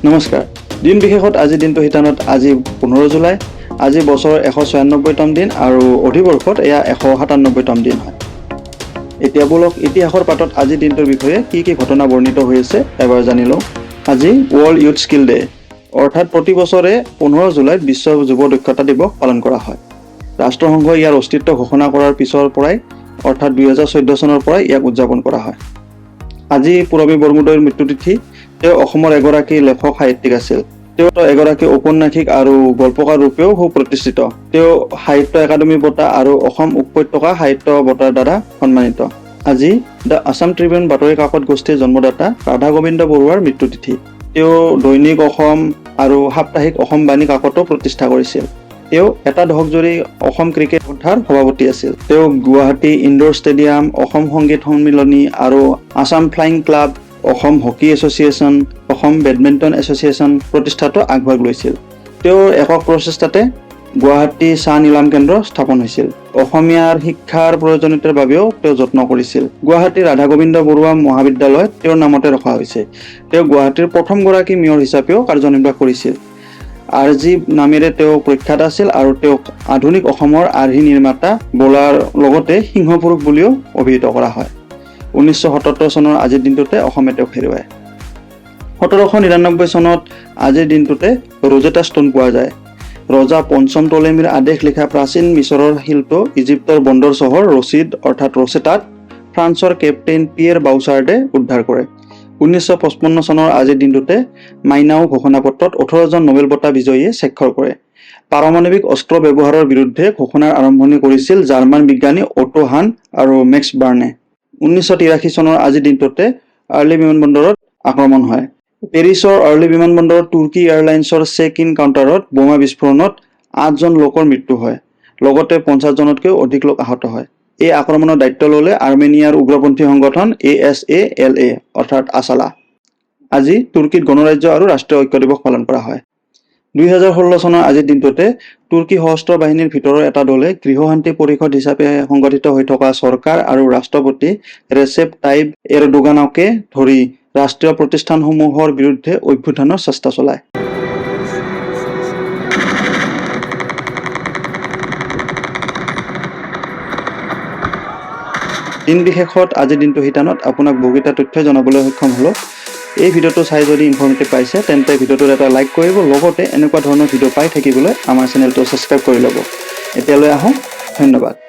নমস্কাৰ দিন বিশেষত আজি দিনটো হিতানত আজি 15 জুলাই আজি বছৰৰ 196তম দিন আৰু অধিবৰ্ষত এয়া 197তম দিন হয় এতিয়া বলক ইতিহাসৰ পাতত আজি দিনটোৰ বিষয়ে কি ঘটনা বৰ্ণিত হৈ আছে এবাৰ জানি লওঁ আজি ওয়াৰ্ল্ড ইউথ স্কিল ডে অৰ্থাৎ প্ৰতি বছৰে 15 জুলাইত বিশ্ব যুৱ দক্ষতা দিৱস পালন কৰা হয় ৰাষ্ট্ৰসংঘই ইয়াৰ অস্তিত্ব ঘোষণা কৰাৰ পিছৰ পৰাই অৰ্থাৎ 2014 চনৰ পৰাই ইয়াক উদযাপন কৰা হয় আজি পুৰবী বৰমুদৈৰ মৃত্যুতিথি তেওঁ অসমৰ এগৰাকী লেখক সাহিত্যিক আছিল তেওঁ এগৰাকী ঔপন্যাসিক আৰু গল্পকাৰ ৰূপেও সুপ্ৰতিষ্ঠিত তেওঁ সাহিত্য একাডেমী বঁটা আৰু অসম উপত্যকা সাহিত্য বঁটাৰ দ্বাৰা সন্মানিত আজি দ্য আসাম ট্ৰিবিউন বাতৰি কাকত গোষ্ঠীৰ জন্মদাতা ৰাধা গোবিন্দ বৰুৱাৰ মৃত্যুতিথি তেওঁ দৈনিক অসম আৰু সাপ্তাহিক অসম বাণী কাকতো প্ৰতিষ্ঠা কৰিছিল তেওঁ এটা দশক জুৰি অসম ক্ৰিকেট সন্থাৰ সভাপতি আছিল তেওঁ গুৱাহাটী ইনডোৰ ষ্টেডিয়াম অসম সংগীত সন্মিলনী আৰু Assam flying club Asom hockey association Asom badminton association প্ৰতিষ্ঠাতো আগভাগ লৈছিল তেওঁৰ একক প্ৰচেষ্টাতে গুৱাহাটী চাহ নিলাম কেন্দ্ৰ স্থাপন হৈছিল অসমীয়াৰ শিক্ষাৰ প্ৰয়োজনীয়তাৰ বাবেও তেওঁ যত্ন কৰিছিল গুৱাহাটীৰ ৰাধা গোবিন্দ বৰুৱা মহাবিদ্যালয় তেওঁৰ নামতে ৰখা হৈছে তেওঁ গুৱাহাটীৰ প্ৰথমগৰাকী মেয়ৰ হিচাপেও কাৰ্যনিৰ্বাহ কৰিছিল আৰজি নামেৰে তেওঁ প্ৰখ্যাত আছিল আৰু তেওঁক আধুনিক অসমৰ আৰ্হি নিৰ্মাতা বলাৰ লগতে সিংহপুৰুষ বুলিও অভিহিত কৰা হয় 1977 চনৰ আজিৰ দিনটোতে অসমে তেওঁক হেৰুৱায় 1799 চনত আজিৰ দিনটোতে ৰজেটা ষ্টোন পোৱা যায় ৰজা পঞ্চম টলেমিৰ আদেশ লিখা প্ৰাচীন মিছৰৰ শিল্প ইজিপ্তৰ বন্দৰ চহৰ ৰচিদ অৰ্থাৎ ৰচেটাত ফ্ৰান্সৰ কেপ্টেইন পিয়েৰ বাউচাৰ্ডে উদ্ধাৰ কৰে 1955 চনৰ আজিৰ দিনটোতে মাইনাও ঘোষণাপত্ৰত 18 জন নোবেল বঁটা বিজয়ীয়ে স্বাক্ষৰ কৰে পাৰমাণৱিক অস্ত্ৰ ব্যৱহাৰৰ বিৰুদ্ধে ঘোষণাৰ আৰম্ভণি কৰিছিল জাৰ্মান বিজ্ঞানী অটো হান আৰু মেক্স বাৰ্নে 1983 চনৰ আজিৰ দিনটোতে আৰ্লি বিমানবন্দৰত আক্ৰমণ হয় পেৰিছৰ আৰ্লি বিমানবন্দৰত তুৰ্কী এয়াৰলাইন্সৰ চেক ইন কাউণ্টাৰত বোমা বিস্ফোৰণত 8 জন লোকৰ মৃত্যু হয় লগতে 50 জনতকৈও অধিক লোক আহত হয় এই আক্ৰমণৰ দায়িত্ব ল'লে আৰ্মেনিয়াৰ উগ্ৰপন্থী সংগঠন ASALA অৰ্থাৎ আসালা আজি তুৰ্কীত গণৰাজ্য আৰু ৰাষ্ট্ৰীয় ঐক্য দিৱস পালন কৰা হয় 2016 চনৰ আজিৰ দিনটোতে তুৰ্কী সশস্ত্ৰ বাহিনীৰ ভিতৰৰ এটা দলে গৃহশান্তি পৰিষদ হিচাপে সংগঠিত হৈ থকা চৰকাৰ আৰু ৰাষ্ট্ৰপতি ৰেচেপ টাইপ এৰডোগানকে ধৰি ৰাষ্ট্ৰীয় প্ৰতিষ্ঠানসমূহৰ বিৰুদ্ধে অভ্যুত্থানৰ চেষ্টা চলায় দিন বিশেষত আজিৰ দিনটো হিতানত আপোনাক বহুকেইটা তথ্য জনাবলৈ সক্ষম হলো এই ভিডিঅ'টো চাই যদি ইনফৰ্মেটিভ পাইছে তেন্তে ভিডিঅ'টোত এটা লাইক কৰিব লগতে এনেকুৱা ধৰণৰ ভিডিঅ' পাই থাকিবলৈ আমাৰ চেনেলটো সাবস্ক্ৰাইব কৰি ল'ব এতিয়ালৈ আহোঁ ধন্যবাদ